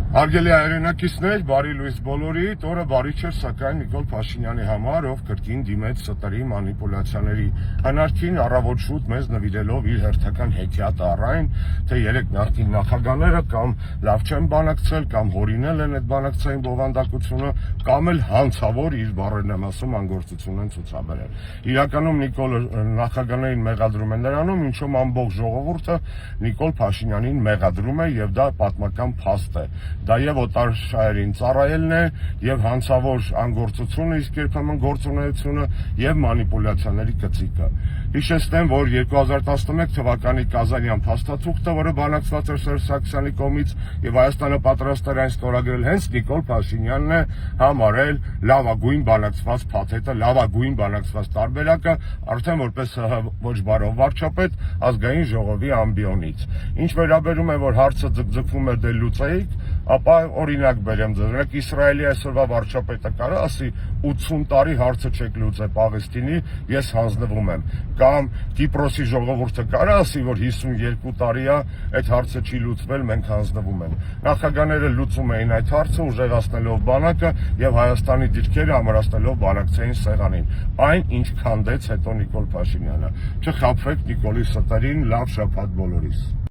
Արգելի հայրենակիցներ, բարի լույս բոլորիդ, օրը բարի չէր սակայն Նիկոլ Փաշինյանի համար, ով կրկին դիմեց ստերի մանիպուլյացիաների հնարքին, առավոտ շուտ մեզ նվիրելով իր հերթական հեքիաթը առայն, թե երեք նախկին նախագահները կամ լավ չեն բանակցել, կամ հորինել են այդ բանակցային բովանդակությունը, կամ էլ հանցավոր իր բառերն եմ ասում անգործություն են ցուցաբերել։ Իրականում Նիկոլը նախագահներին մեղադրում է նրանում, ինչում ամբողջ ժողովուրդը Նիկոլ Փաշինյանին մեղադրում է եւ դա պատմական փաստ է։ Դա եւ օտարշահերին ծառայելն է եւ հանցավոր անգործությունը, իսկ երբեմն գործունեությունը եւ մանիպուլյացիաների կծիկը։ Հիշեցնեմ, որ 2011 թվականի կազանյան փաստաթուղթը, որը բանակցված էր Սերժ Սարգսյանի կողմից եւ Հայաստանը պատրաստ էր այն ստորագրել, հենց Նիկոլ Փաշինյանն է համարել լավագույն բանակցված փաթեթը, լավագույն բանակցված տարբերակը, արդեն որպես ոչ բարով վարչապետ ազգային ժողովի ամբիոնից։ Ինչ վերաբերում է, որ հարցը ձգձգվում է դե լուծեիք, ապա օրինակ բերեմ ձեզ, Իսրայելի այսօրվա վարչապետը կարա ասի 80 տարի հարցը չեք լուծել Պաղեստինի, ես հանձնվում եմ, կամ Կիպրոսի ժողովուրդը կարա ասի, որ 52 տարի է այդ հարցը չի լուծվել, մենք հանձնվում ենք։ Նախագահները լուծում էին այդ հարցը, ուժեղացնելով բանակը եւ Հայաստանի դիրքերը ամրացնելով բանակցային սեղանին, այն ինչ քանդեց հետո Նիկոլ Փաշինյանը։ Չխաբվեք Նիկոլի ստերին, լավ շաբաթ բոլորիս։